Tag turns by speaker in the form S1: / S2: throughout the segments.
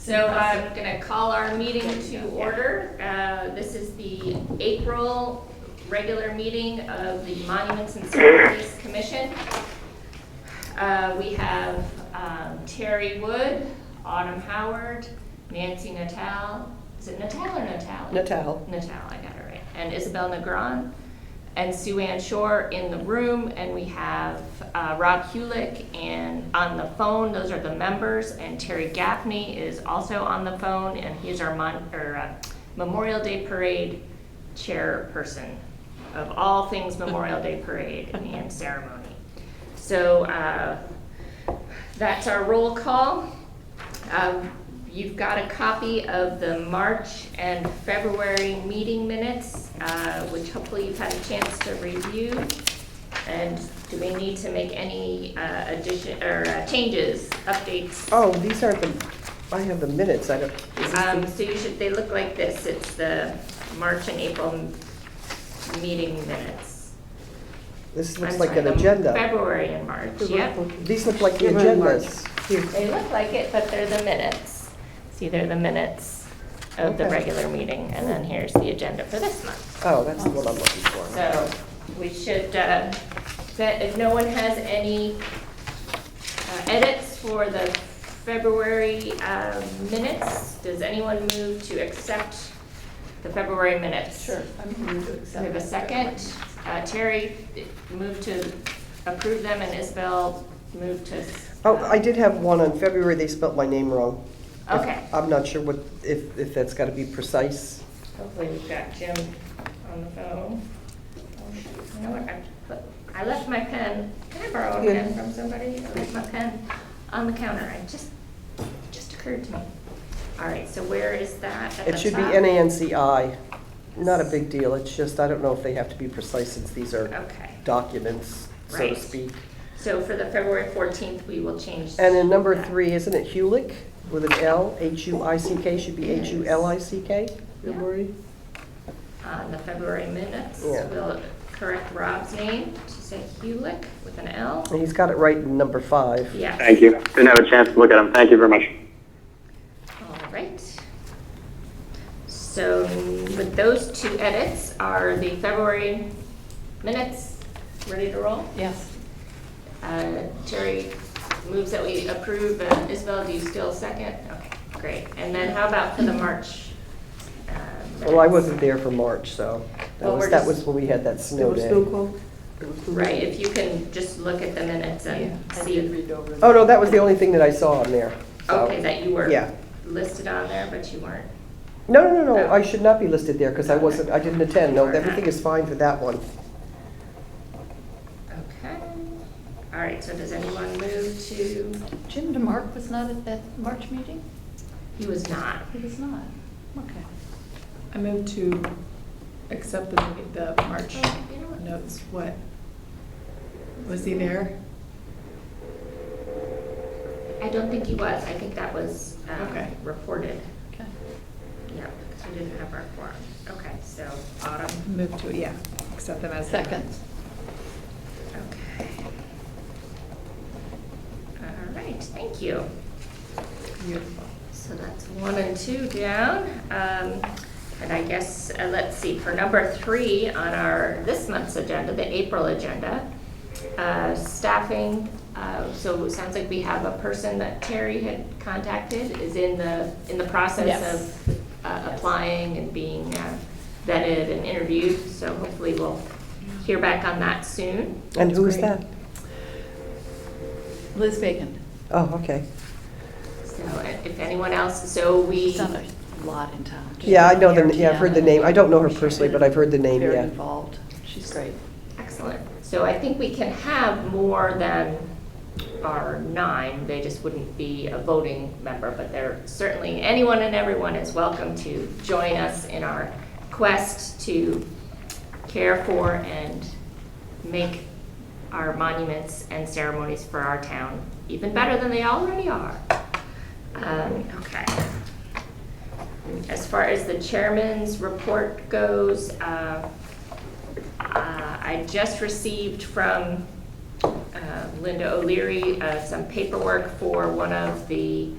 S1: So I'm going to call our meeting to order. This is the April regular meeting of the Monuments and Ceremonies Commission. We have Terry Wood, Autumn Howard, Nancy Natal. Is it Natal or Natali?
S2: Natal.
S1: Natal, I got it right. And Isabel Negron and Sue Ann Shore in the room, and we have Rob Hulick and on the phone. Those are the members, and Terry Gaffney is also on the phone, and he's our Memorial Day Parade chairperson of all things Memorial Day Parade and ceremony. So that's our roll call. You've got a copy of the March and February meeting minutes, which hopefully you've had a chance to review. And do we need to make any addition or changes, updates?
S2: Oh, these aren't the, I have the minutes, I don't.
S1: So you should, they look like this. It's the March and April meeting minutes.
S2: This looks
S1: I'm
S2: like
S1: sorry,
S2: an
S1: the
S2: agenda.
S1: February and March, yep.
S2: These look like the agendas.
S1: They look like it, but they're the minutes. See, they're the minutes of the
S2: Okay.
S1: regular meeting, and then here's the agenda for this month.
S2: Oh, that's the one I'm looking for.
S1: So we should, if no one has any edits for the February minutes, does anyone move to accept the February minutes?
S3: Sure, I'm going to accept.
S1: We have a second. Terry moved to approve them, and Isabel moved to.
S2: Oh, I did have one on February, they spelled my name wrong.
S1: Okay.
S2: I'm not sure what, if that's gotta be precise.
S1: Hopefully we've got Jim on the phone. You know what, I left my pen. Can I borrow a
S2: Yeah.
S1: pen from somebody? I left my pen on the counter. It just occurred to me. All right, so where is that at the
S2: It should be
S1: top?
S2: NANCI. Not a big deal, it's just, I don't know if they have to be precise since these are
S1: Okay.
S2: documents, so to
S1: Right.
S2: speak.
S1: So for the February 14th, we will change.
S2: And in number
S1: that.
S2: 3, isn't it Hulick with an L? H-U-I-C-K, should be
S1: Yes.
S2: H-U-L-I-C-K,
S1: Yeah.
S2: February?
S1: On the February minutes,
S2: Yeah.
S1: we'll correct Rob's name to say Hulick with an L.
S2: And he's got it right in number 5.
S1: Yes.
S4: Thank you. Didn't have a chance to look at them. Thank you very much.
S1: All right. So with those two edits, are the February minutes ready to roll?
S3: Yes.
S1: Terry moves that we approve. Isabel, do you still second? Okay, great. And then how about for the March?
S2: Well, I
S1: minutes?
S2: wasn't there for March, so
S1: Well, we're
S2: that
S1: just-
S2: was when we had that
S3: There
S2: snow
S3: was
S2: day.
S3: snow call?
S1: Right, if you can just look at the minutes and
S3: I did
S1: see.
S3: read over.
S2: Oh, no, that was the only thing that I saw on there. so-
S1: Okay, that you were
S2: Yeah.
S1: listed on there, but you weren't.
S2: No,
S1: Oh.
S2: I should not be listed there because I wasn't, I didn't attend. No,
S1: You were not.
S2: everything is fine for that one.
S1: Okay. All right, so does anyone move to,
S3: Jim DeMarc was not at that March meeting?
S1: he was not.
S3: He was not. Okay.
S5: I move to accept the March
S1: Oh, you know what?
S5: notes. What? Was he there?
S1: I don't think he was. I think that was
S5: Okay.
S1: reported.
S3: Okay.
S1: Yeah, because we didn't have our quorum. Okay, so Autumn.
S5: Move to, yeah, accept them as.
S3: Second.
S1: Okay. All right, thank you.
S5: Beautiful.
S1: So that's 1 and 2 down. And I guess, let's see, for number 3 on our, this month's agenda, the April agenda, staffing, so it sounds like we have a person that Terry had contacted, is in the process
S3: Yes.
S1: of applying and being vetted and interviewed, so hopefully we'll hear back on that soon.
S2: And who is
S5: great.
S2: that?
S3: Liz Bacon.
S2: Oh, okay.
S1: So if anyone else, so we.
S3: She's done a lot in town. She's
S2: Yeah, I
S3: done
S2: know
S3: hair,
S2: yeah, I've heard the
S3: piano.
S2: name. I don't know her personally, but I've heard the name,
S3: Very
S2: yeah.
S3: involved. She's great.
S1: Excellent. So I think we can have more than our 9. They just wouldn't be a voting member, but they're certainly, anyone and everyone is welcome to join us in our quest to care for and make our monuments and ceremonies for our town even better than they already are. Okay. As far as the chairman's report goes, I just received from Linda O'Leary some paperwork for one of the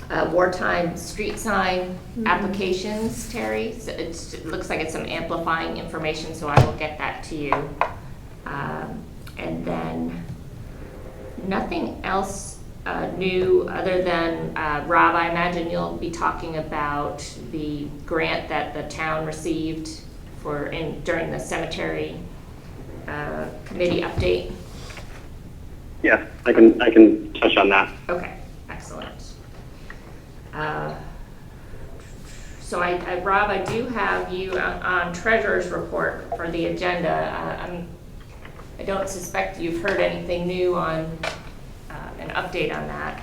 S1: wartime street sign applications, Terry. So it looks like it's some amplifying information, so I will get that to you. And then nothing else new other than, Rob, I imagine you'll be talking about the grant that the town received during the cemetery committee update.
S4: Yes, I can touch on that.
S1: Okay, excellent. So Rob, I do have you on treasurer's report for the agenda. I don't suspect you've heard anything new on an update on that.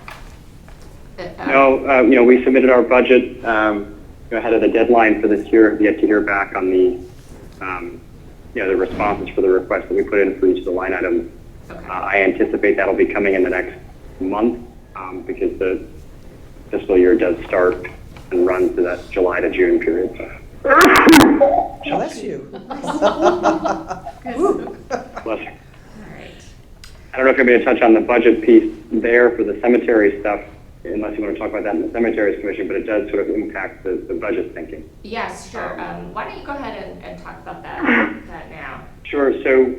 S4: No, we submitted our budget ahead of the deadline for this year. I've yet to hear back on the responses for the requests that we put in for each of the line items.
S1: Okay.
S4: I anticipate that'll be coming in the next month because the fiscal year does start and run through that July to June period.
S2: Bless you.
S4: Bless you.
S1: All right.
S4: I don't know if you're going to touch on the budget piece there for the cemetery stuff, unless you want to talk about that in the cemeteries commission, but it does sort of impact the budget thinking.
S1: Yes, sure. Why don't you go ahead and talk about that now?
S4: Sure. So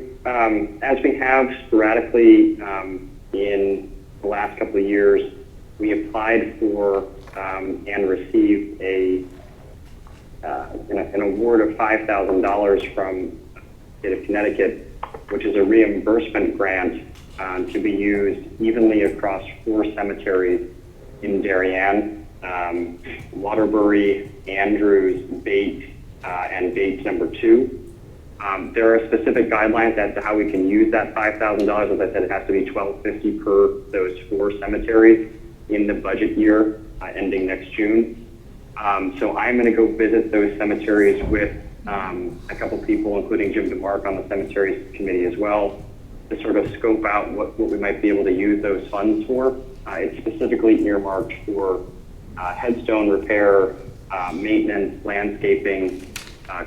S4: as we have sporadically in the last couple of years, we applied for and received an award of $5,000 from the state of Connecticut, which is a reimbursement grant to be used evenly across 4 cemeteries in Darien, Waterbury, Andrews, Bate, and Bates number 2. There are specific guidelines as to how we can use that $5,000. As I said, it has to be $1,250 per those 4 cemeteries in the budget year ending next June. So I'm going to go visit those cemeteries with a couple people, including Jim DeMark on the cemeteries committee as well, to sort of scope out what we might be able to use those funds for. It's specifically earmarked for headstone repair, maintenance, landscaping,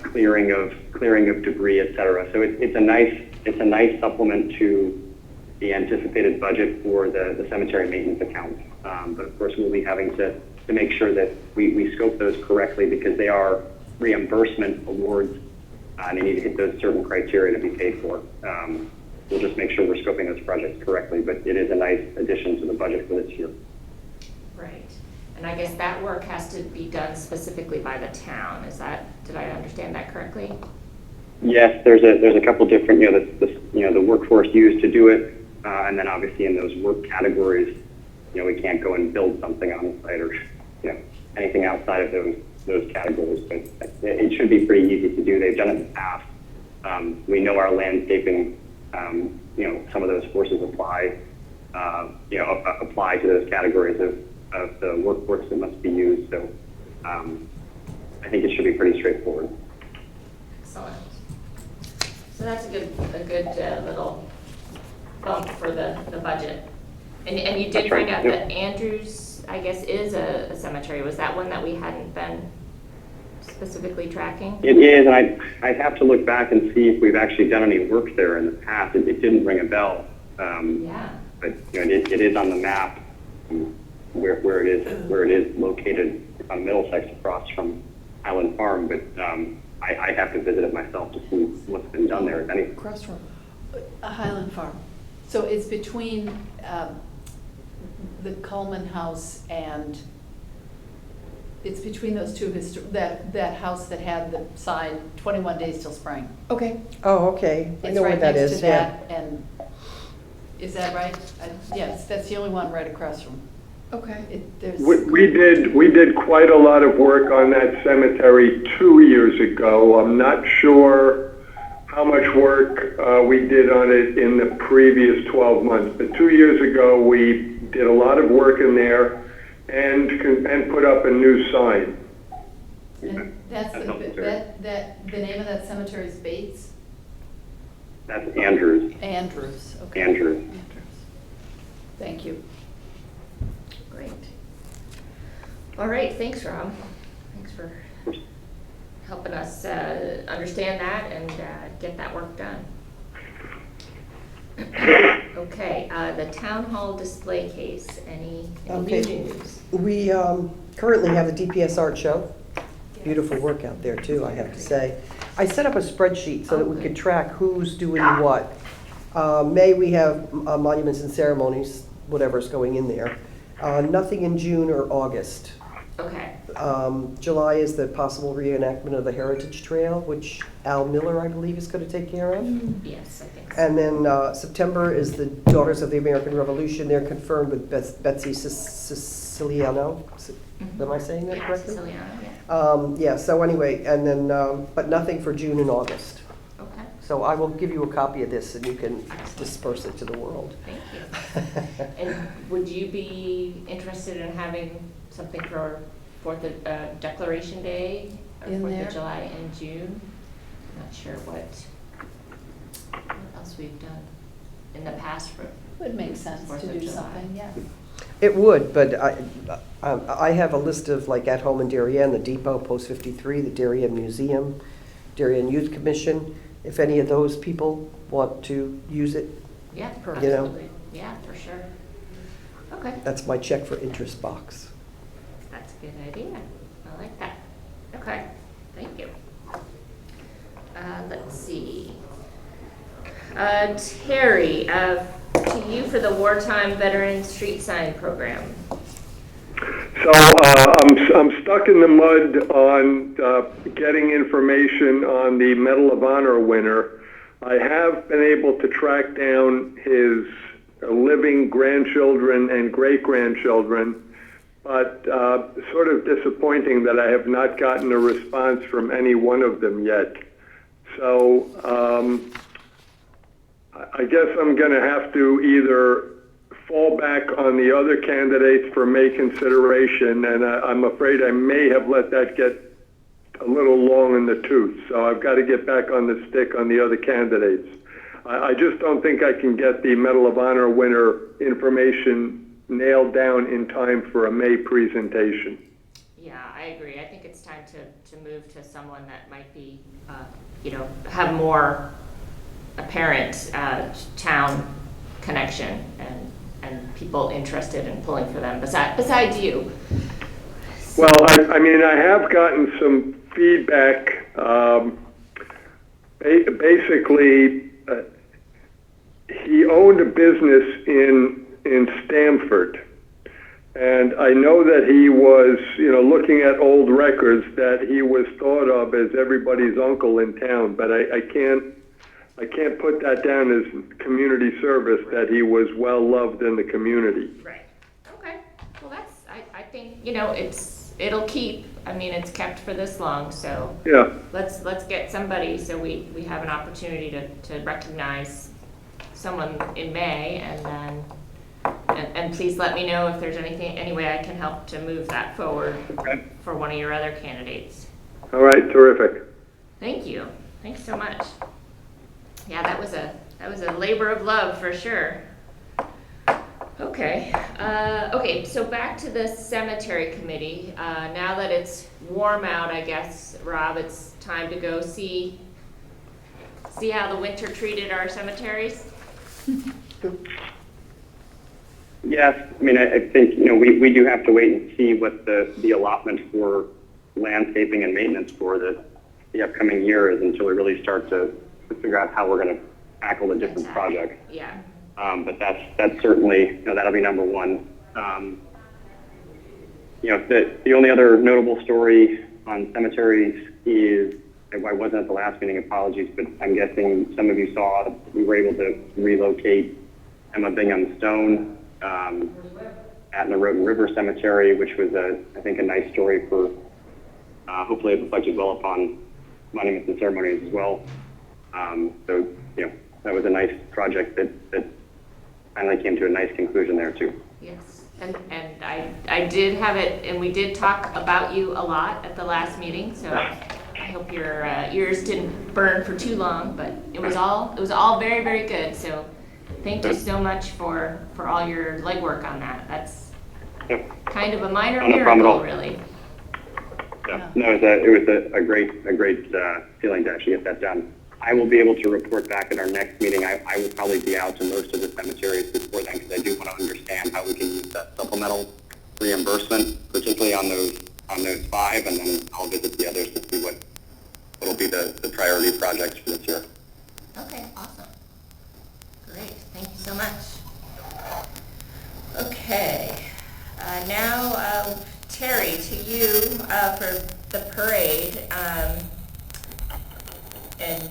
S4: clearing of debris, et cetera. So it's a nice supplement to the anticipated budget for the cemetery maintenance account. But of course, we'll be having to make sure that we scope those correctly because they are reimbursement awards and they need to hit those certain criteria to be paid for. We'll just make sure we're scoping those projects correctly, but it is a nice addition to the budget for this year.
S1: Right. And I guess that work has to be done specifically by the town. Did I understand that correctly?
S4: Yes, there's a couple different, the workforce used to do it, and then obviously in those work categories, we can't go and build something on the site or, anything outside of those categories. But it should be pretty easy to do. They've done it in the past. We know our landscaping, some of those forces apply to those categories of the workforce that must be used. So I think it should be pretty straightforward.
S1: Excellent. So that's a good little bump for the budget. And you did
S4: That's right.
S1: find out
S4: Yep.
S1: that Andrews, I guess, is a cemetery. Was that one that we hadn't been specifically tracking?
S4: It is, and I'd have to look back and see if we've actually done any work there in the past. It didn't ring a bell.
S1: Yeah.
S4: But it is on the map where it is located on Middlesex across from Highland Farm. But I have to visit it myself to see what's been done there, if anything.
S2: Across from,
S3: Highland Farm. So it's between the Coleman House and, it's between those two, that house that had the sign, 21 days till spring.
S5: Okay.
S2: oh, okay. I
S3: It's
S2: know where
S3: right
S2: that
S3: next
S2: is,
S3: to
S2: yeah.
S3: that, and, is that right? Yes, that's the only one right across from,
S5: Okay.
S3: there's.
S6: We did quite a lot of work on that cemetery 2 years ago. I'm not sure how much work we did on it in the previous 12 months, but 2 years ago we did a lot of work in there and put up a new sign.
S3: And that's,
S4: That's
S3: the name of that cemetery is Bates?
S4: That's Andrews.
S3: Andrews, okay.
S4: Andrews.
S3: Thank you.
S1: Great. All right, thanks, Rob. Thanks for helping us understand that and get that work done. Okay, the town hall display case, any
S2: Okay.
S1: new news?
S2: We currently have the DPS art show. Beautiful work out there too, I have to say. I set up a spreadsheet so that we could track who's doing what. May, we have monuments and ceremonies, whatever's going in there. Nothing in June or August.
S1: Okay,
S2: July is the possible reenactment of the Heritage Trail, which Al Miller, I believe, is going to take care of.
S1: yes, I think so.
S2: And then September is the Daughters of the American Revolution. They're confirmed with Betsy Siciliano. Am I saying that
S1: Yeah,
S2: correctly?
S1: Siciliano, yeah.
S2: Yeah, so anyway, and then, but nothing for June and August.
S1: Okay,
S2: So I will give you a copy of this and you can disperse it to the world.
S1: thank you. And would you be interested in having something for Fourth of, Declaration Day? Or
S3: In
S1: Fourth
S3: there?
S1: of July in June? Not sure what else we've done in the past for,
S3: Would make sense
S1: Fourth
S3: to
S1: of
S3: do
S1: July.
S3: something, yeah.
S2: It would, but I have a list of, like, At Home in Darien, the Depot, Post 53, the Darien Museum, Darien Youth Commission. If any of those people want to use it,
S1: yeah,
S2: You know.
S1: absolutely, yeah, for sure. Okay,
S2: that's my check for interest box.
S1: that's a good idea. I like that. Okay, thank you. Let's see. Terry, to you for the Wartime Veteran Street Sign Program.
S6: So I'm stuck in the mud on getting information on the Medal of Honor winner. I have been able to track down his living grandchildren and great-grandchildren, but sort of disappointing that I have not gotten a response from any one of them yet. So I guess I'm going to have to either fall back on the other candidates for May consideration, and I'm afraid I may have let that get a little long in the tooth. So I've got to get back on the stick on the other candidates. I just don't think I can get the Medal of Honor winner information nailed down in time for a May presentation.
S1: Yeah, I agree. I think it's time to move to someone that might be, have more apparent town connection and people interested in pulling for them besides you.
S6: Well, I mean, I have gotten some feedback. Basically, he owned a business in Stamford. And I know that he was, looking at old records, that he was thought of as everybody's uncle in town. But I can't put that down as community service, that he was well loved in the community.
S1: Right. Okay. Well, I think, it'll keep. I mean, it's kept for this long, so
S6: Yeah.
S1: let's get somebody so we have an opportunity to recognize someone in May, and then and please let me know if there's any way I can help to move that forward
S6: Okay.
S1: for one of your other candidates.
S6: All right, terrific.
S1: Thank you. Thanks so much. Yeah, that was a labor of love for sure. Okay. Okay, so back to the cemetery committee. Now that it's warm out, I guess, Rob, it's time to go see how the winter treated our cemeteries.
S4: Yes, I mean, I think, we do have to wait and see what the allotment for landscaping and maintenance for the upcoming year is until we really start to figure out how we're going to tackle the different projects.
S1: Yeah.
S4: But that's certainly, that'll be number one. The only other notable story on cemeteries is, I wasn't at the last meeting, apologies, but I'm guessing some of you saw we were able to relocate Emma Bingham Stone at Norotan River Cemetery, which was I think a nice story for, hopefully it reflected well upon monuments and ceremonies as well. So, that was a nice project that finally came to a nice conclusion there too.
S1: Yes. And I did have it, and we did talk about you a lot at the last meeting, so I hope your ears didn't burn for too long, but it was all very, very good. So thank you so much for all your legwork on that. That's kind of a minor
S4: No problem at all.
S1: miracle, really.
S4: Yeah. No, it was a great feeling to actually get that done. I will be able to report back at our next meeting. I will probably be out to most of the cemeteries before then because I do want to understand how we can use that supplemental reimbursement, particularly on those 5, and then I'll visit the others to see what will be the priority projects for this year.
S1: Okay, awesome. Great, thank you so much. Okay, now Terry, to you for the parade, and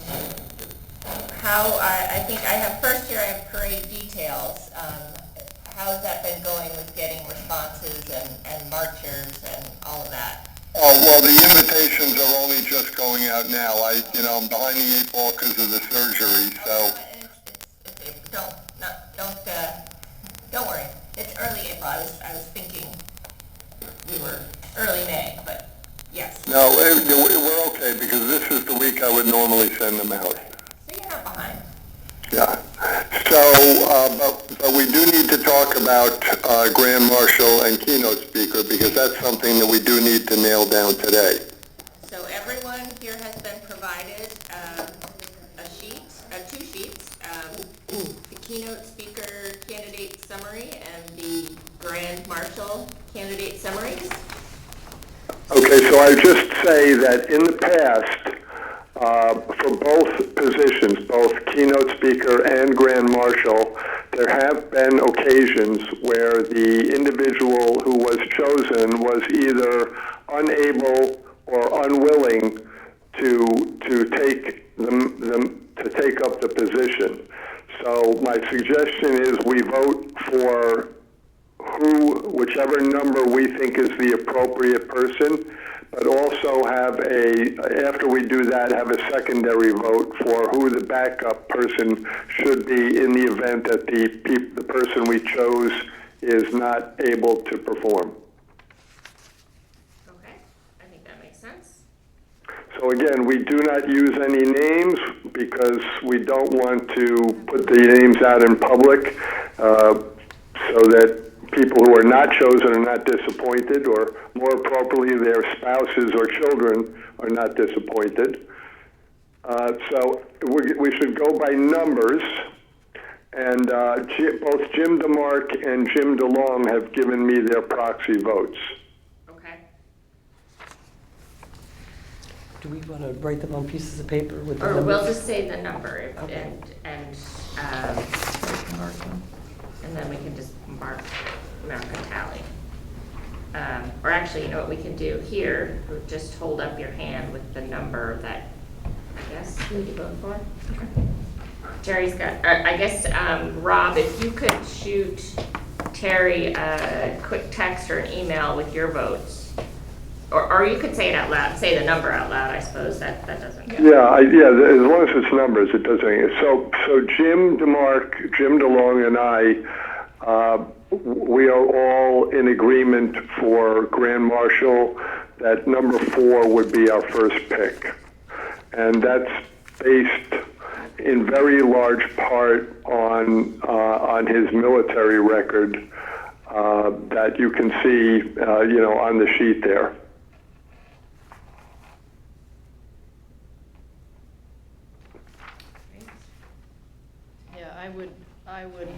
S1: how I think I have first here. I have parade details. How has that been going with getting responses and marchers and all of that?
S7: Oh, well, the invitations are only just going out now. I'm behind the 8 ball because of the surgery, so.
S1: Don't worry. It's early April. I was thinking we were early May, but yes.
S7: No, we're okay because this is the week I would normally send them out.
S1: So you're not behind.
S7: Yeah. So, but we do need to talk about Grand Marshal and keynote speaker because that's something that we do need to nail down today.
S1: So everyone here has been provided two sheets, the keynote speaker candidate summary and the Grand Marshal candidate summaries.
S6: Okay, so I just say that in the past, for both positions, both keynote speaker and grand marshal, there have been occasions where the individual who was chosen was either unable or unwilling to take up the position. So my suggestion is we vote for whichever number we think is the appropriate person, but also after we do that, have a secondary vote for who the backup person should be in the event that the person we chose is not able to perform.
S1: Okay, I think that makes sense.
S6: So again, we do not use any names because we don't want to put the names out in public so that people who are not chosen are not disappointed, or more appropriately, their spouses or children are not disappointed. So we should go by numbers, and both Jim DeMarc and Jim DeLong have given me their proxy votes.
S1: Okay.
S2: Do we want to write them on pieces of paper with the
S1: Or
S2: numbers?
S1: we'll just say the number
S2: Okay.
S1: and then we can just mark a tally. Or actually, you know what we can do here? We'll just hold up your hand with the number that, I guess, who you vote for? Okay. Terry's got, I guess, Rob, if you could shoot Terry a quick text or an email with your votes. Or you could say it out loud, say the number out loud, I suppose, that doesn't.
S6: Yeah, as long as it's numbers, it doesn't. So Jim DeMarc, Jim DeLong, and I, we are all in agreement for Grand Marshal that number 4 would be our first pick. And that's based in very large part on his military record that you can see, on the sheet there.
S3: Yeah, I would,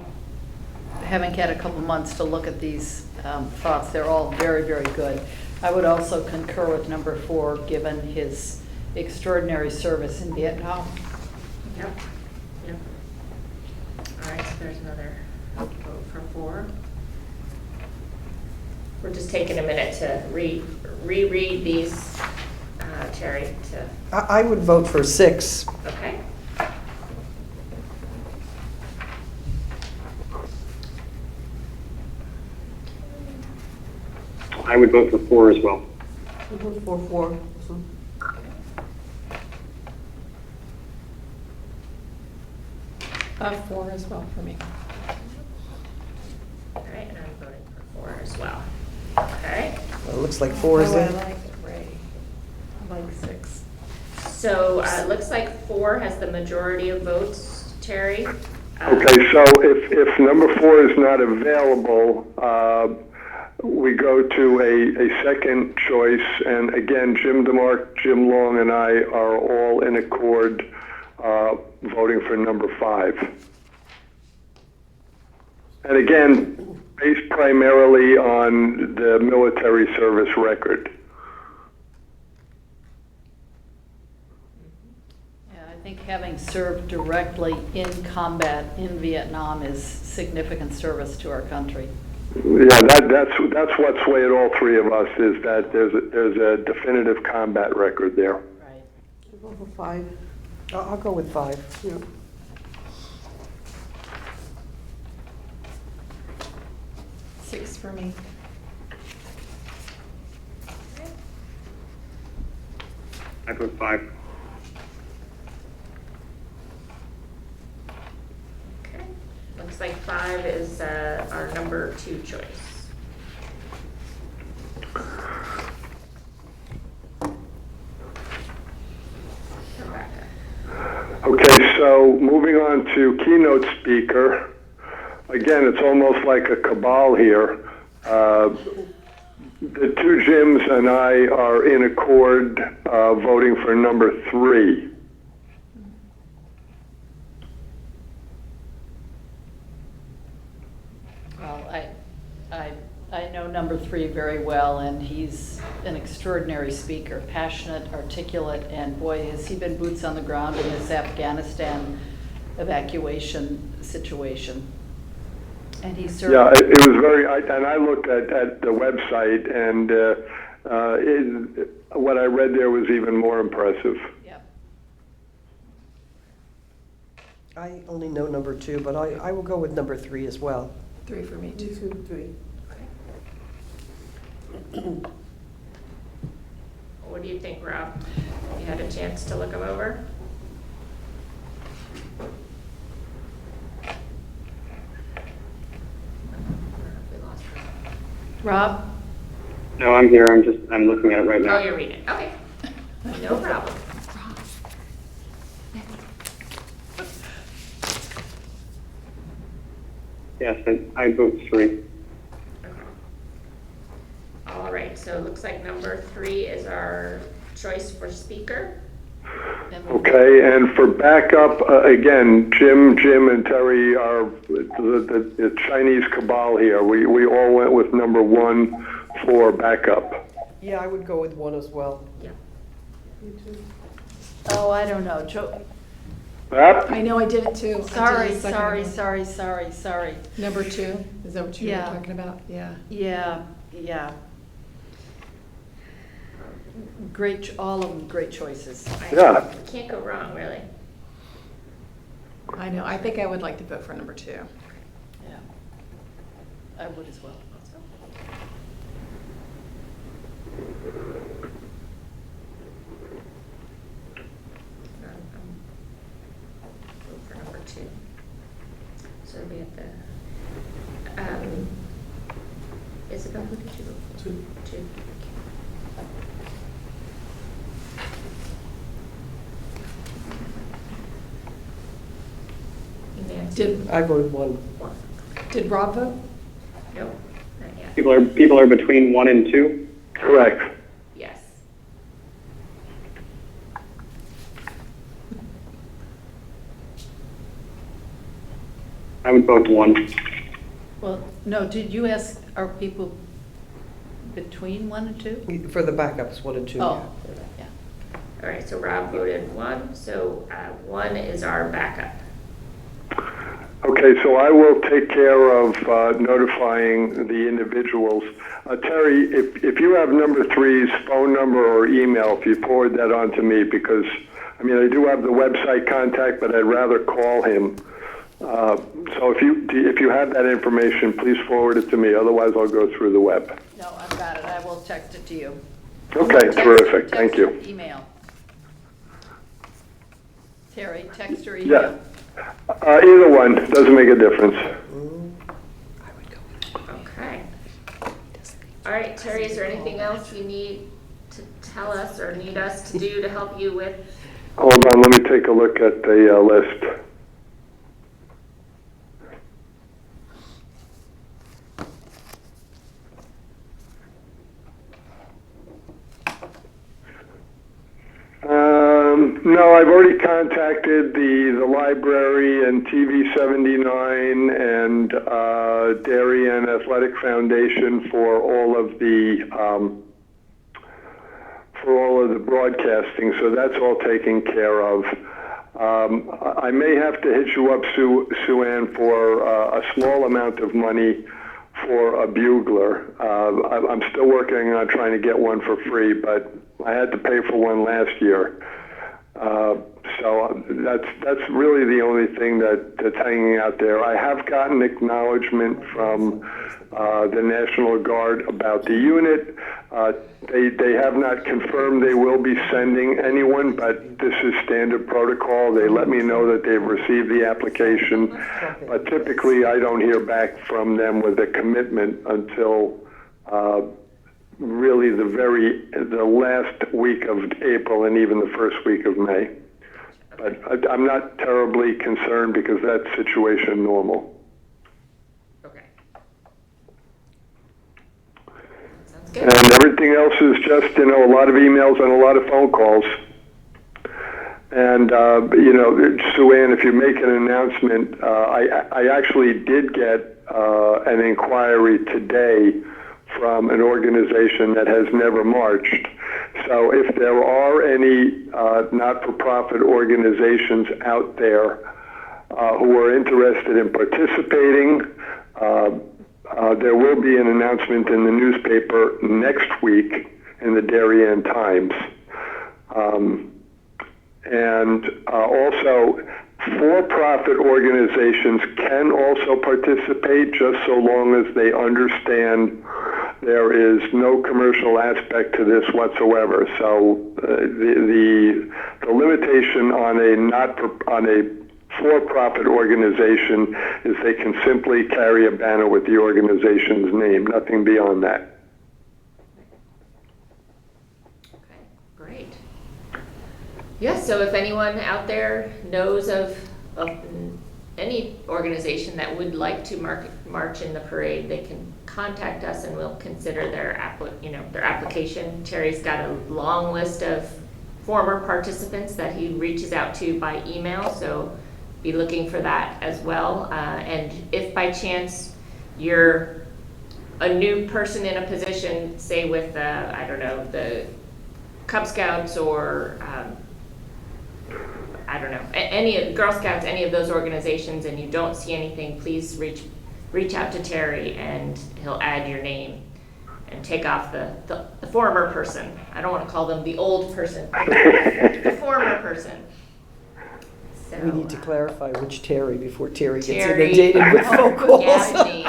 S3: having had a couple months to look at these thoughts, they're all very, very good. I would also concur with number 4, given his extraordinary service in Vietnam.
S1: Yep. All right, so there's another vote for 4. We're just taking a minute to reread these, Terry,
S2: I would vote for 6.
S1: okay?
S4: I would vote for 4 as well.
S2: I vote for 4.
S5: 4 as well for me.
S1: All right, and I'm voting for 4 as well. Okay,
S2: Well, it looks like 4 is
S5: Oh, I
S2: it.
S5: like it, Ray. I like 6.
S1: so it looks like 4 has the majority of votes, Terry.
S6: Okay, so if number 4 is not available, we go to a second choice, and again, Jim DeMarc, Jim Long, and I are all in accord voting for number 5. And again, based primarily on the military service record.
S3: Yeah, I think having served directly in combat in Vietnam is significant service to our country.
S6: Yeah, that's what swayed all three of us, is that there's a definitive combat record there.
S3: Right.
S2: Go for 5. I'll go with 5. Yeah.
S5: Six for me.
S4: I put 5.
S1: Okay. Looks like 5 is our number 2 choice. Rebecca.
S6: Okay, so moving on to keynote speaker. Again, it's almost like a cabal here. The two Jims and I are in accord voting for number 3.
S3: Well, I know number 3 very well, and he's an extraordinary speaker, passionate, articulate, and boy, has he been boots on the ground in this Afghanistan evacuation situation. And he served.
S6: Yeah, it was very, and I looked at the website, and what I read there was even more impressive.
S3: Yep.
S2: I only know number 2, but I will go with number 3 as well.
S5: 3 for me, too.
S2: 3.
S1: What do you think, Rob? You had a chance to look them over? We lost Rob.
S3: Rob?
S4: No, I'm here. I'm looking at it right now.
S1: Oh, you're reading. Okay. No problem.
S4: Yes, I vote 3.
S1: All right, so it looks like number 3 is our choice for speaker.
S6: Okay, and for backup, again, Jim, and Terry are the Chinese cabal here. We all went with number 1 for backup.
S2: Yeah, I would go with 1 as well.
S1: Yeah.
S3: Oh, I don't know. Joe.
S6: Yep.
S5: I know I did it too. I did
S3: Sorry,
S5: it a second
S3: sorry,
S5: ago.
S3: sorry.
S5: Number 2, is that what you were
S3: Yeah.
S5: talking about? Yeah.
S3: Yeah. Great, all of them great choices.
S6: Yeah.
S1: Can't go wrong, really.
S5: I know, I think I would like to vote for number 2.
S3: Yeah. I would as well.
S1: Vote for number 2. So we have the, Isabel, who did you vote for? 2. Nancy?
S2: I voted 1.
S5: Did Rob vote?
S1: Nope, not yet.
S4: People are between 1 and 2.
S6: Correct.
S1: Yes.
S4: I would vote 1.
S3: Well, no, did you ask, are people between 1 and 2?
S2: For the backups, 1 and 2.
S3: Oh, yeah.
S1: All right, so Rob voted 1, so 1 is our backup.
S6: Okay, so I will take care of notifying the individuals. Terry, if you have number 3's phone number or email, if you forward that on to me, because, I mean, I do have the website contact, but I'd rather call him. So if you have that information, please forward it to me. Otherwise, I'll go through the web.
S3: No, I've got it. I will text it to you.
S6: Okay, terrific. Thank you.
S3: Text or email. Terry, text or email?
S6: Yeah. Either one, doesn't make a difference.
S1: Okay. All right, Terry, is there anything else you need to tell us or need us to do to help you with?
S6: Hold on, let me take a look at the list. No, I've already contacted the library and TV 79 and Darien Athletic Foundation for all of the broadcasting, so that's all taken care of. I may have to hit you up, Sue Ann, for a small amount of money for a bugler. I'm still working on trying to get one for free, but I had to pay for one last year. So that's really the only thing that's hanging out there. I have gotten acknowledgement from the National Guard about the unit. They have not confirmed they will be sending anyone, but this is standard protocol. They let me know that they've received the application, but typically I don't hear back from them with a commitment until really the last week of April and even the first week of May. But I'm not terribly concerned because that's situation normal.
S1: Okay. Sounds good.
S6: And everything else is just, a lot of emails and a lot of phone calls. And, Sue Ann, if you make an announcement, I actually did get an inquiry today from an organization that has never marched. So if there are any not-for-profit organizations out there who are interested in participating, there will be an announcement in the newspaper next week in the Darien Times. And also, for-profit organizations can also participate just so long as they understand there is no commercial aspect to this whatsoever. So the limitation on a for-profit organization is they can simply carry a banner with the organization's name, nothing beyond that.
S1: Okay, great. Yeah, so if anyone out there knows of any organization that would like to march in the parade, they can contact us and we'll consider their application. Terry's got a long list of former participants that he reaches out to by email, so be looking for that as well. And if by chance you're a new person in a position, say with the Cub Scouts or any of Girl Scouts, any of those organizations, and you don't see anything, please reach out to Terry and he'll add your name and take off the former person. I don't want to call them the old person, the former person. So,
S2: We need to clarify which Terry before Terry gets
S1: Terry
S2: inundated with phone calls.
S1: Gaffney,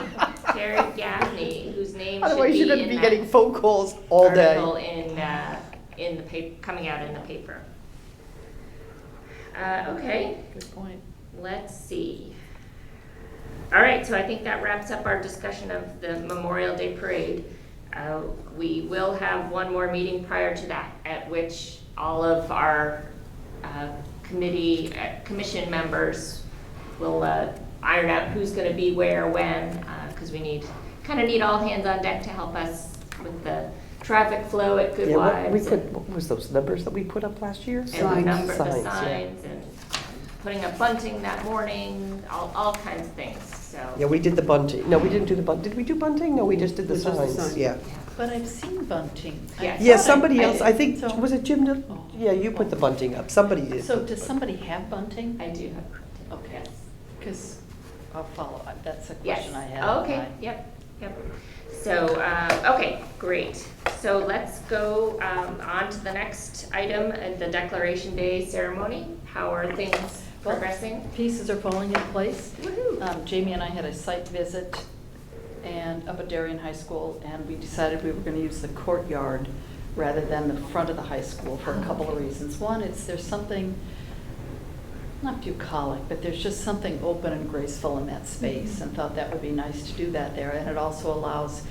S1: Terry Gaffney, whose name should
S2: Otherwise,
S1: be
S2: you're going to
S1: in
S2: be
S1: that
S2: getting phone calls all day.
S1: article in the paper, coming out in the paper. Okay.
S3: Good point.
S1: Let's see. All right, so I think that wraps up our discussion of the Memorial Day Parade. We will have one more meeting prior to that, at which all of our commission members will iron out who's going to be where, when, because we kind of need all hands on deck to help us with the traffic flow at Good Wives.
S2: What was those numbers that we put up last year?
S1: And the
S2: Signs,
S1: signs, and putting up bunting that morning, all kinds of things, so.
S2: Yeah, we did the bunting. No, we didn't do the bunting. Did we do bunting? No, we just did the
S8: just the
S2: signs.
S8: signs.
S2: Yeah.
S3: But I've seen bunting.
S1: Yes.
S2: Yeah, somebody else, I think,
S3: So-
S2: was it Jim?
S3: Oh.
S2: Yeah, you put the bunting up. Somebody did.
S3: So does somebody have bunting?
S1: I do have bunting.
S3: Okay.
S1: Yes.
S3: Because I'll follow up. That's a
S1: Yes.
S3: question I had.
S1: Oh, okay, yep. So, okay, great. So let's go on to the next item, the Declaration Day ceremony. How are things
S3: Well,
S1: progressing?
S3: Pieces are falling into place.
S1: Woohoo!
S3: Jamie and I had a site visit up at Darien High School, and we decided we were going to use the courtyard rather than the front of the high school for a couple of reasons. One, there's something, not bucolic, but there's just something open and graceful in that space, and thought that would be nice to do that there. And it also allows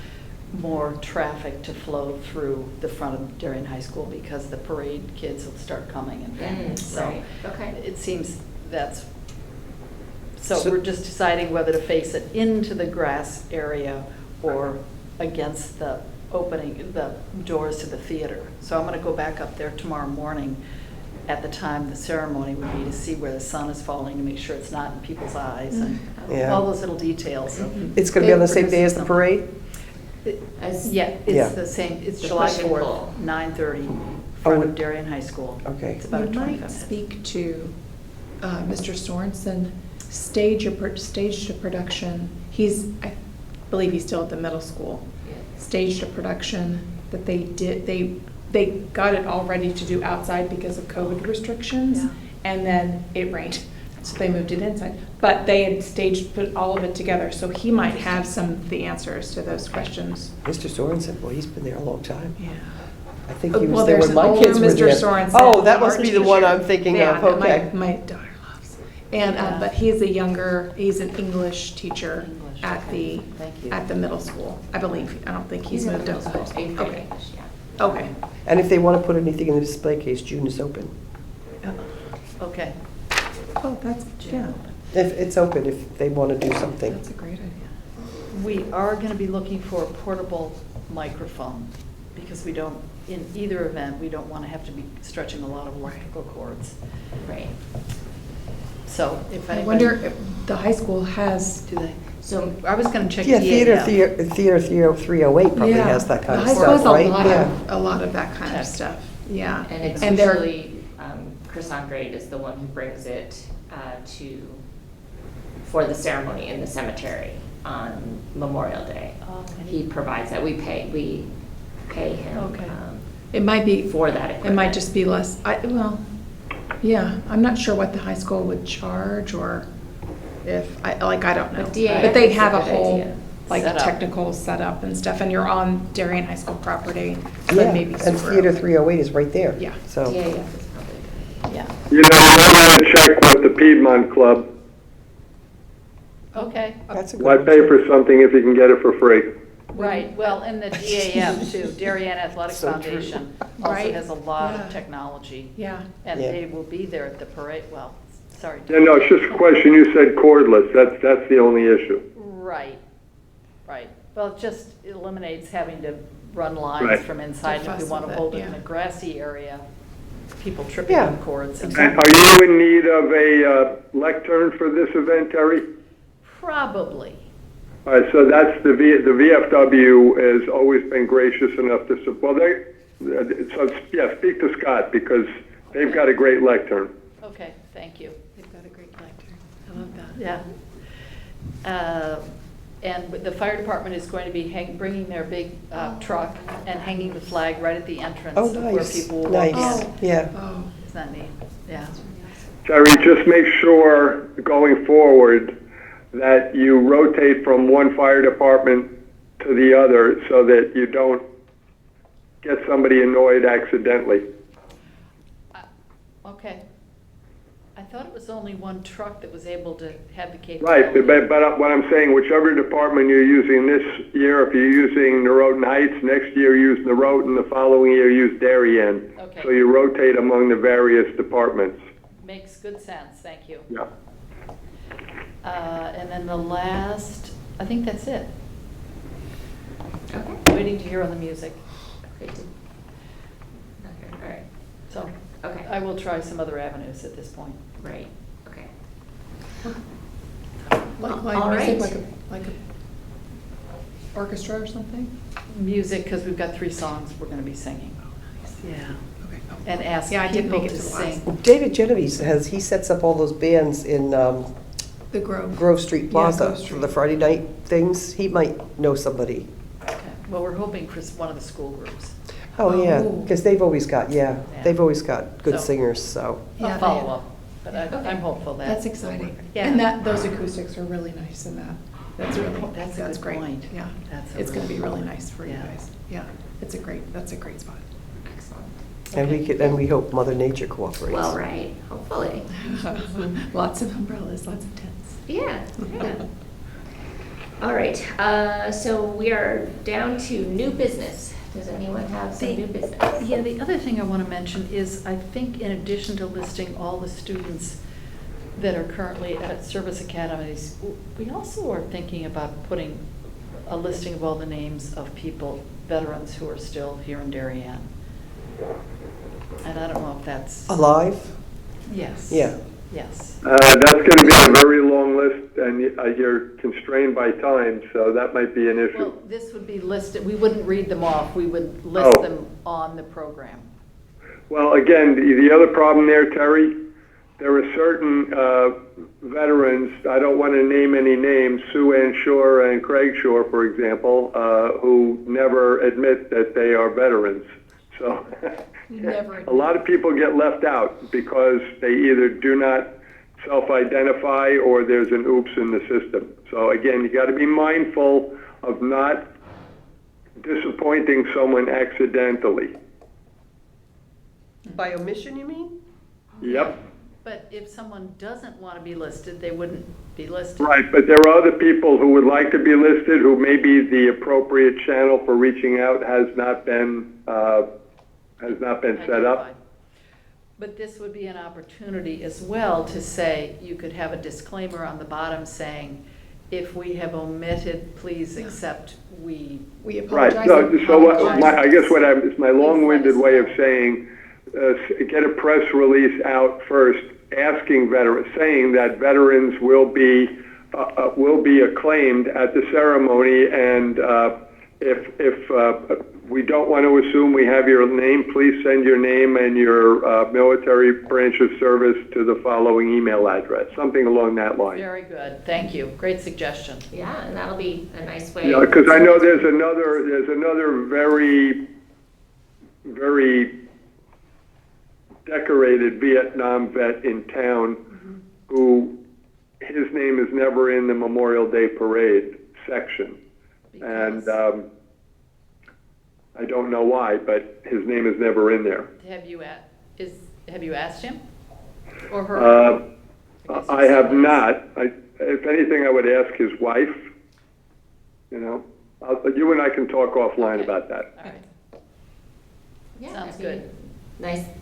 S3: more traffic to flow through the front of Darien High School because the parade kids will start coming in families. So
S1: Right, okay.
S3: it seems that's, so
S2: So-
S3: we're just deciding whether to face it into the grass area or against the opening, the doors to the theater. So I'm going to go back up there tomorrow morning at the time the ceremony would be to see where the sun is falling and make sure it's not in people's eyes and
S2: Yeah.
S3: all those little details. of-
S2: It's gonna be on the same day as the parade?
S1: As-
S3: Yeah,
S2: Yeah.
S3: it's the same, it's
S1: The
S3: July
S1: push and
S3: 4th,
S1: pull.
S3: 9:30,
S2: Oh,
S3: front
S2: it-
S3: of Darien High School.
S2: Okay.
S3: It's about a
S5: You
S3: 25
S5: might
S3: minute.
S5: speak to Mr. Sorensen, stage to production. I believe he's still at the middle school. Staged a production that they did, they got it all ready to do outside because of COVID restrictions.
S3: Yeah.
S5: And then it rained, so they moved it inside. But they had put all of it together, so he might have some of the answers to those questions.
S2: Mr. Sorensen, boy, he's been there a long time.
S5: Yeah.
S2: I think he was
S5: Well,
S2: there
S5: there's
S2: when my
S5: an older
S2: kids were
S5: Mr.
S2: there.
S5: Sorensen,
S2: Oh, that must
S5: art
S2: be the one
S5: teacher.
S2: I'm thinking
S5: Yeah,
S2: of,
S5: that
S2: okay.
S5: My daughter loves. And,
S3: Yeah.
S5: but he's an English teacher
S3: English,
S5: at
S3: okay.
S5: the,
S3: Thank you.
S5: at the middle school, I believe. I don't think he's
S1: in
S5: moved
S1: middle
S5: up.
S1: school, eighth grade
S5: Okay,
S1: English, yeah.
S5: okay.
S2: And if they want to put anything in the display case, June is open.
S3: Okay.
S5: Oh, that's, yeah,
S2: If it's open, if they want to do something.
S5: that's a great idea.
S3: We are going to be looking for a portable microphone because we don't, in either event, we don't want to have to be stretching a lot of electrical cords.
S1: Right.
S3: So if
S5: I
S3: anybody.
S5: wonder if the high school has.
S3: Do they?
S1: So
S3: I was going to check.
S2: Yeah,
S3: DAF.
S2: Theater 308 probably
S5: Yeah,
S2: has that kind of
S5: the high school has
S2: stuff, right? Yeah.
S5: a lot of that kind
S3: Tech.
S5: of stuff, yeah.
S1: And it's
S5: And they're-
S1: usually, Chris Andrade is the one who brings it for the ceremony in the cemetery on Memorial Day.
S3: Oh, and
S1: He provides that, we pay him
S3: Okay.
S5: It might be.
S1: for that
S5: It
S1: equipment.
S5: might just be less, well, yeah, I'm not sure what the high school would charge or if, I don't know.
S1: But DAF
S5: But they
S1: is a
S5: have a
S1: good
S5: whole,
S1: idea.
S5: like,
S3: Setup.
S5: technical setup and stuff, and you're on Darien High School property,
S2: Yeah,
S5: but maybe
S2: and
S5: super.
S2: Theater 308 is right there.
S5: Yeah.
S2: So,
S1: DAF is probably
S3: Yeah.
S6: You know, you might want to check with the Piedmont Club.
S3: Okay.
S2: that's a good
S6: Why
S2: one.
S6: pay for something if you can get it for free?
S3: Right, well, and the DAF too, Darien Athletic
S2: So true.
S3: Foundation also
S5: Right.
S3: has a lot
S5: Yeah.
S3: of technology.
S5: Yeah.
S3: And
S2: Yeah.
S3: they will be there at the parade, well, sorry.
S6: Yeah, no, it's just a question. You said cordless. That's the only issue.
S3: Right, right. Well, it just eliminates having to run lines
S6: Right.
S3: from inside.
S5: To
S3: And if we
S5: fuss
S3: want
S5: with
S3: to
S5: it,
S3: hold it in
S5: yeah.
S3: a grassy area, people tripping
S2: Yeah.
S3: on cords. and-
S6: And are you in need of a lectern for this event, Terry?
S3: Probably.
S6: All right, so that's the VFW has always been gracious enough to support. Speak to Scott because they've got a great lectern.
S3: Okay, thank you.
S5: They've got a great lectern, I love that.
S3: Yeah. And the fire department is going to be bringing their big truck and hanging the flag right at the entrance
S2: Oh,
S3: of where
S2: nice,
S3: people will walk
S2: nice,
S3: in.
S2: yeah.
S5: Oh,
S3: Isn't that neat? Yeah.
S6: Terry, just make sure going forward that you rotate from one fire department to the other so that you don't get somebody annoyed accidentally.
S3: Okay. I thought it was only one truck that was able to have the
S6: Right,
S3: capability.
S6: but what I'm saying, whichever department you're using this year, if you're using Norotan Heights, next year use Norotan, the following year use Darien.
S3: Okay.
S6: So you rotate among the various departments.
S3: Makes good sense, thank you.
S6: Yeah.
S3: And then the last, I think that's it.
S1: Okay.
S3: Waiting to hear on the music.
S1: Okay. Okay, all right,
S3: So
S1: okay,
S3: I will try some other avenues at this point.
S1: right, okay.
S5: like
S1: All
S5: music,
S1: right.
S5: like a orchestra or something?
S3: Music, because we've got 3 songs we're going to be singing. Yeah.
S5: Okay. Oh.
S3: And ask
S5: Yeah, I didn't
S3: people
S5: make it
S3: to
S5: to the last.
S3: sing.
S2: David Genovese he sets up all those bands in
S5: The Grove.
S2: Grove Street
S5: Yeah,
S2: Plaza
S5: Grove
S2: for
S5: Street.
S2: the Friday night things. He might know somebody.
S3: Okay. Well, we're hoping for one of the school groups.
S2: Oh, yeah,
S5: Oh.
S2: because they've always got
S3: Yeah.
S2: they've always got good
S3: So-
S2: singers, so.
S5: Yeah,
S3: I'll
S5: they
S3: follow
S5: have.
S3: up, but
S1: Okay.
S3: I'm hopeful that.
S5: That's exciting.
S3: Yeah.
S5: And those acoustics are really nice in that. That's really,
S3: That's a
S5: that's
S3: good
S5: great.
S3: point.
S5: Yeah.
S3: That's a
S5: It's gonna be
S3: really-
S5: really nice for you
S3: Yeah.
S5: guys. Yeah, that's a great spot.
S1: Excellent.
S2: And we hope Mother Nature cooperates.
S1: Well, right, hopefully.
S5: Lots of umbrellas, lots of tents.
S1: Yeah, yeah. All right, so we are down to new business. Does anyone have some new business?
S3: Yeah, the other thing I want to mention is, I think in addition to listing all the students that are currently at service academies, we also are thinking about putting a listing of all the names of people, veterans who are still here in Darien. And I don't know if that's,
S2: Alive?
S3: yes.
S2: Yeah.
S3: Yes.
S6: That's going to be a very long list, and you're constrained by time, so that might be an issue.
S3: Well, this would be listed, we wouldn't read them off, we would list
S6: Oh.
S3: them on the program.
S6: Well, again, the other problem there, Terry, there are certain veterans, I don't want to name any names, Sue Ann Shore and Craig Shore, for example, who never admit that they are veterans. So
S5: Never
S6: a lot of people get left out because they either do not self-identify or there's an oops in the system. So again, you got to be mindful of not disappointing someone accidentally.
S2: By omission, you mean?
S6: Yep.
S3: But if someone doesn't want to be listed, they wouldn't be listed.
S6: Right, but there are other people who would like to be listed who maybe the appropriate channel for reaching out has not been set up.
S3: Identified. But this would be an opportunity as well to say, you could have a disclaimer on the bottom saying, if we have omitted, please accept, we.
S5: We
S6: Right,
S5: apologize.
S6: so I guess it's my long-winded way of saying, get a press release out first, asking veterans, saying that veterans will be acclaimed at the ceremony, and if we don't want to assume we have your name, please send your name and your military branch of service to the following email address, something along that line.
S3: Very good, thank you, great suggestion.
S1: Yeah, and that'll be a nice way.
S6: Yeah, because I know there's another very, very decorated Vietnam vet in town who his name is never in the Memorial Day Parade section.
S3: Because-
S6: And I don't know why, but his name is never in there.
S3: Have you asked him? Or her?
S6: I have not. If anything, I would ask his wife. You know, you and I can talk offline
S3: Okay.
S6: about that.
S3: All right,
S1: Yeah,
S3: sounds
S1: that'd be
S3: good.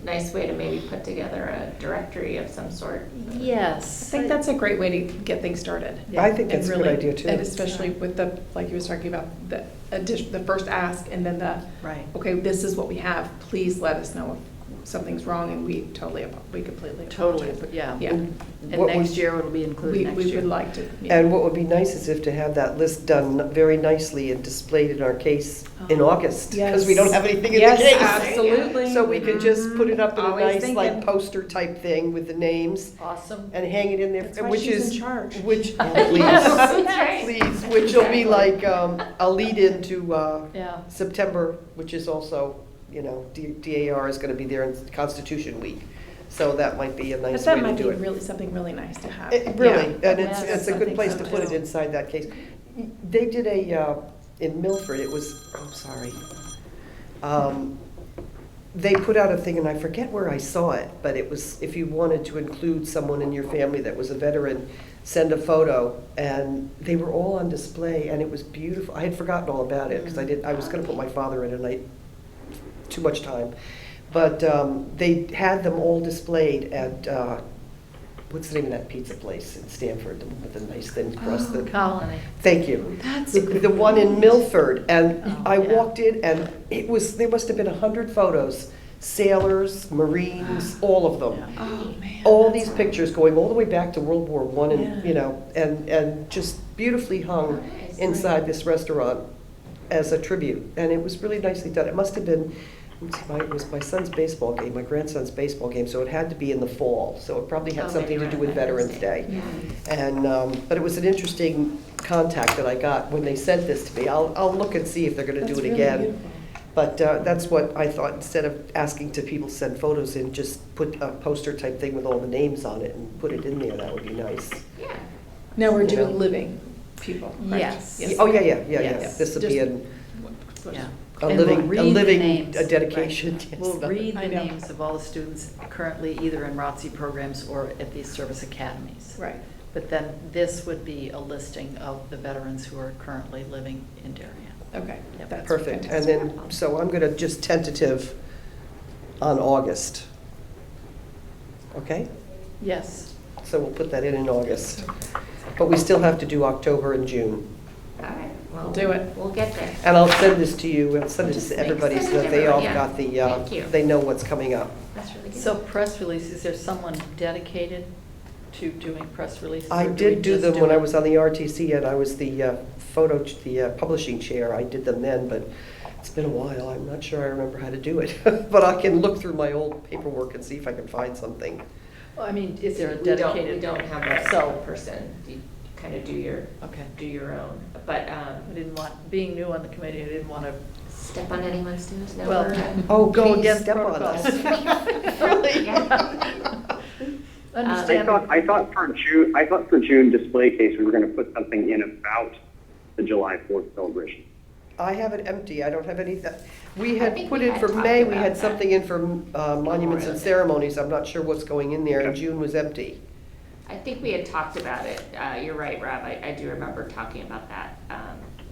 S1: Nice way to maybe put together a directory of some sort.
S3: Yes.
S5: I think that's a great way to get things started.
S2: I think
S5: And
S2: that's a good
S5: really-
S2: idea too.
S5: And especially with the, like you was talking about, the addition, the first ask and then the,
S3: Right.
S5: okay, this is what we have, please let us know if something's wrong, and we completely
S3: Totally,
S5: apologize.
S3: but yeah.
S5: Yeah,
S3: And
S2: What
S3: next
S2: would-
S3: year it'll be included
S5: we
S3: next
S5: would
S3: year.
S5: like to. yeah.
S2: And what would be nice is if to have that list done very nicely and displayed in our case in
S5: Oh,
S2: August, because we don't
S5: yes.
S2: have anything in the
S5: Yes,
S2: case.
S5: absolutely.
S2: So we could just put it up in a
S5: Always
S2: nice, like,
S5: thinking.
S2: poster type thing with the names
S3: Awesome.
S2: and hang it in there,
S5: That's why
S2: which
S5: she's
S2: is,
S5: in charge.
S2: which,
S1: Yes.
S2: please, which will be like, a lead into,
S3: Yeah.
S2: September, which is also, you know, DAR is gonna be there in Constitution Week. So that might be a
S5: But
S2: nice
S5: that
S2: way to
S5: might be
S2: do it.
S5: really, something really nice to have.
S2: Really,
S5: Yeah.
S2: and it's
S3: Yes,
S2: a
S5: I
S2: good
S5: think
S2: place
S5: so
S2: to put it
S5: too.
S2: inside that case. They did in Milford, it was, I'm sorry. They put out a thing, and I forget where I saw it, but it was, if you wanted to include someone in your family that was a veteran, send a photo, and they were all on display, and it was beautiful. I had forgotten all about it, because I was gonna put my father in, and too much time. But they had them all displayed at, what's the name of that pizza place in Stamford, the one with the nice thin crust?
S5: Oh,
S3: Colony.
S2: Thank you.
S5: That's
S2: The one in Milford, and
S3: Oh,
S2: I
S3: yeah.
S2: walked in, and there must have been 100 photos, sailors, Marines, all of them.
S3: Yeah.
S5: Oh, man.
S2: All
S5: that's-
S2: these pictures going all the way back to World War I, and,
S5: Yeah.
S2: you know, and just beautifully hung
S1: Nice.
S2: inside this restaurant as a tribute, and it was really nicely done. It must have been, it was my son's baseball game, my grandson's baseball game, so it had to be in the fall, so it probably had
S1: Oh,
S2: something
S1: maybe
S2: to do
S1: around
S2: with Veterans
S1: Veterans
S2: Day.
S1: Day.
S2: And, but it was an interesting contact that I got when they sent this to me. I'll look and see if they're gonna do
S5: That's
S2: it
S5: really
S2: again.
S5: beautiful.
S2: But that's what I thought, instead of asking to people to send photos in, just put a poster type thing with all the names on it and put it in there, that would be nice.
S1: Yeah.
S5: Now we're
S2: You
S5: doing
S2: know.
S5: living people, right?
S3: Yes.
S2: Oh, yeah.
S3: Yes.
S2: This would be
S5: Just-
S3: Yeah.
S2: a
S3: And we'll
S2: living,
S3: read
S2: a
S3: the
S2: living,
S3: names.
S2: a dedication.
S3: Right.
S2: yes.
S3: We'll read
S5: I
S3: the
S5: know.
S3: names of all the students currently either in ROTC programs or at these service academies.
S5: Right.
S3: But then this would be a listing of the veterans who are currently living in Darien.
S5: Okay.
S3: Yep.
S5: That's
S2: Perfect. And
S5: fantastic.
S2: then, so I'm gonna just tentative on August. Okay?
S3: Yes.
S2: So we'll put that in August. But we still have to do October and June.
S1: All right. Well,
S5: Do it.
S1: We'll get there.
S2: And I'll send this to you, I'll send it
S1: Just
S2: to
S1: make-
S2: everybody
S1: send
S2: so
S1: it to
S2: that they all
S1: everyone,
S2: got the,
S1: Thank you.
S2: they know what's coming up.
S1: That's really good.
S3: So press release, is there someone dedicated to doing press releases?
S2: I
S3: or we
S2: did do
S3: just
S2: them when I
S3: it?
S2: was on the RTC and I was the publishing chair. I did them then, but it's been a while. I'm not sure I remember how to do it. But I can look through my old paperwork and see if I can find something.
S3: Well, I mean, is there a
S1: We don't-
S3: dedicated?
S1: We don't have a
S3: So,
S1: person, you kind of do your own, but,
S3: I didn't want, being new on the committee, I didn't want to,
S1: step on anyone's toes, no.
S3: Well,
S1: we're-
S2: Oh,
S3: Go
S2: please
S3: against
S2: step on
S3: protocols.
S2: us. Really?
S3: understand.
S4: I thought for June display case, we were going to put something in about the July 4th celebration.
S2: I have it empty. I don't have any, we
S1: I
S2: had
S1: think
S2: put
S1: we
S2: in
S1: had
S2: for
S1: talked
S2: May, we
S1: about
S2: had
S1: that.
S2: something in for monuments and
S1: Day.
S2: ceremonies. I'm not sure what's going in there, and
S4: Okay.
S2: June was empty.
S1: I think we had talked about it. You're right, Rob. I do remember talking about that.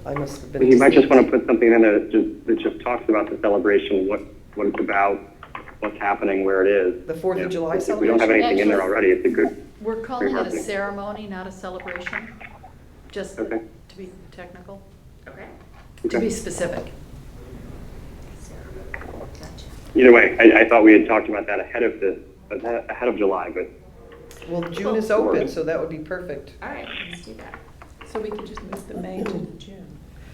S2: I must have been.
S4: You might just
S2: asleep.
S4: want to put something in there that just talks about the celebration, what it's about, what's happening, where it is.
S2: The 4th of
S4: You know,
S2: July
S4: If we don't have
S2: celebration?
S4: anything in there
S3: Actually-
S4: already, it's a good.
S3: We're calling it a
S4: happening.
S3: ceremony, not a celebration, just
S4: Okay.
S3: to be technical,
S1: Okay.
S3: to be specific.
S1: Gotcha.
S4: Either way, I thought we had talked about that ahead of July, but
S2: Well, June is open, so that would be perfect.
S1: All right, let's do that.
S5: So we could just move the May to the June.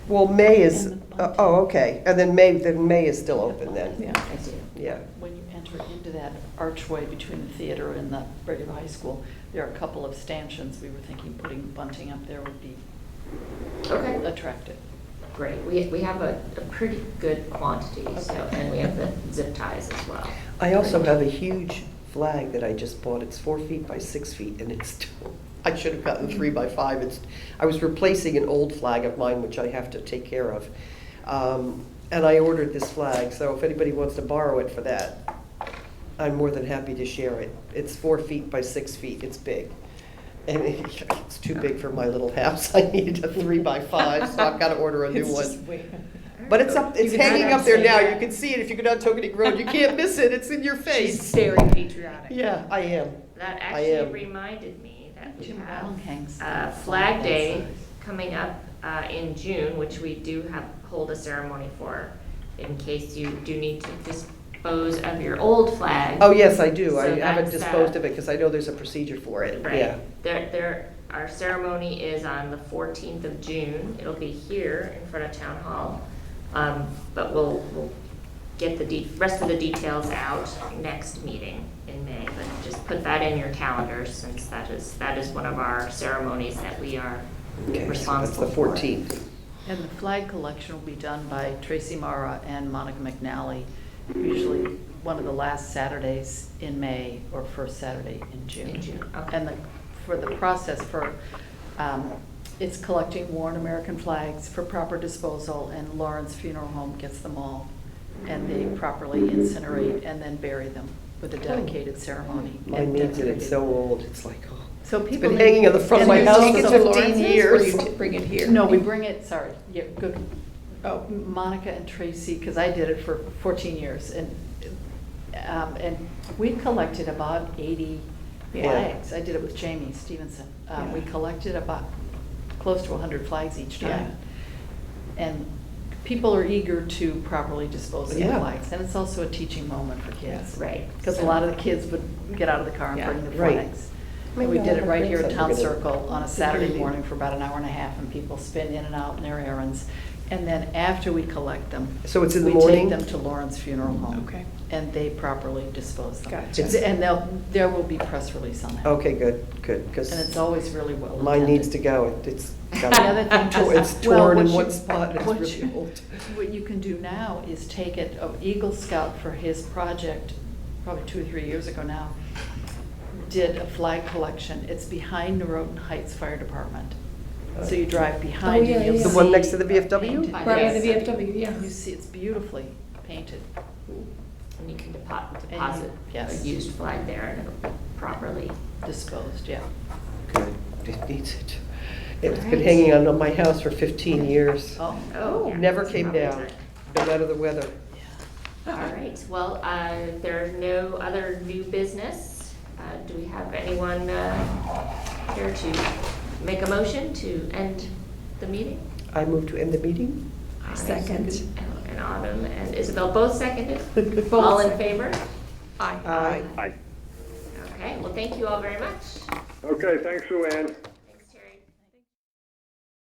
S2: Well, May is,
S3: And the
S2: oh, okay, and then May is still open then,
S5: Yeah.
S1: I do.
S2: yeah.
S3: When you enter into that archway between the theater and the regular high school, there are a couple of stanchions. We were thinking putting bunting up there would be
S1: Okay.
S3: attractive.
S1: Great. We have a pretty good quantity, so, and we have the zip ties as well.
S2: I also have a huge flag that I just bought. It's 4 feet by 6 feet, and it's still, I should have gotten 3 by 5. I was replacing an old flag of mine, which I have to take care of. And I ordered this flag, so if anybody wants to borrow it for that, I'm more than happy to share it. It's 4 feet by 6 feet. It's big. And it's too big for my little house. I needed a 3 by 5, so I've got to order a new one. But it's up, it's
S1: You can
S2: hanging up there now.
S1: understand
S2: You can see it if you go down Tokenique Road. You can't miss it. It's in your face.
S5: Very patriotic.
S2: Yeah, I am.
S1: That
S2: I
S1: actually
S2: am.
S1: reminded me that we
S3: Jim
S1: have
S3: Brown hangs
S1: Flag Day
S3: outside.
S1: coming up in June, which we do hold a ceremony for, in case you do need to dispose of your old flag.
S2: Oh, yes, I do. I
S1: So
S2: haven't
S1: that's,
S2: disposed of it because I know there's a procedure for it. Yeah.
S1: Right. Our ceremony is on the 14th of June. It'll be here in front of Town Hall. But we'll get the rest of the details out next meeting in May. But just put that in your calendars since that is one of our ceremonies that we are
S2: Okay, so
S1: responsible
S2: that's the
S1: for.
S2: 14th.
S3: And the flag collection will be done by Tracy Mara and Monica McNally, usually one of the last Saturdays in May or first Saturday in June.
S1: In June, okay.
S3: And for the process it's collecting worn American flags for proper disposal, and Lawrence Funeral Home gets them all, and they properly incinerate and then bury them with a dedicated ceremony.
S2: Mine
S3: and
S2: needs it. It's
S3: dedicated-
S2: so old. It's like, oh.
S3: So
S2: It's
S3: people
S2: been
S3: need-
S2: hanging on the front of
S3: and
S2: my
S3: there's
S2: house
S3: also
S2: for
S5: Take it to
S2: 15
S5: Lawrence's,
S2: years.
S5: Or you bring it here?
S3: No, we bring it, sorry, yeah, good.
S5: Oh.
S3: Monica and Tracy, because I did it for 14 years, and we collected about 80
S5: Yeah.
S3: flags. I did it with Jamie Stevenson. We
S5: Yeah.
S3: collected about close to 100 flags each
S5: Yeah.
S3: time. And people are eager to properly dispose of the
S2: Yeah.
S3: flags, and it's also a teaching moment for kids.
S1: Right.
S3: Because a lot of the kids would get out of the car and
S5: Yeah.
S3: bring the
S2: Right.
S3: flags. And
S2: Maybe
S3: we did
S2: I'll
S3: it
S2: have
S3: right here at
S2: friends
S3: Town
S2: that are gonna-
S3: Circle on a Saturday morning for about an hour and a half, and people spin in and out in their errands. And then after we collect them.
S2: So it's in the
S3: We
S2: morning?
S3: take them to Lawrence Funeral Home.
S5: Okay.
S3: And they properly dispose them.
S5: Gotcha.
S3: And there will be press release on that.
S2: Okay, good, good,
S3: And it's
S2: because
S3: always really well
S2: mine
S3: attended.
S2: needs to go. It's got,
S3: The other thing is-
S2: it's
S3: well,
S2: torn
S3: what
S2: in
S3: you-
S2: one spot and it's
S3: what
S2: really
S3: you-
S2: old.
S3: What you can do now is take it, Eagle Scout for his project, probably 2 or 3 years ago now, did a flag collection. It's behind Norotan Heights Fire Department. So you drive behind
S5: yeah,
S3: and you'll
S5: yeah.
S3: see.
S2: The one next to the VFW?
S3: painted.
S1: By
S5: Right,
S1: the
S5: the VFW, yeah.
S3: You see, it's beautifully painted.
S1: And you can deposit
S3: yes.
S1: a used flag there and it'll be properly.
S3: Disposed, yeah.
S2: Good, it needs it. It's been
S1: Right.
S2: hanging on my house for 15 years.
S3: Oh,
S1: Oh, yeah,
S2: Never
S1: that's
S2: came
S1: probably
S2: down,
S1: time.
S2: no matter the weather.
S3: yeah.
S1: All right, well, there are no other new business. Do we have anyone here to make a motion to end the meeting?
S2: I move to end the meeting.
S5: Second.
S1: And Autumn and Isabel both seconded. All in favor?
S5: Aye.
S2: Aye.
S4: Aye.
S1: Okay, well, thank you all very much.
S6: Okay, thanks, Sue Ann.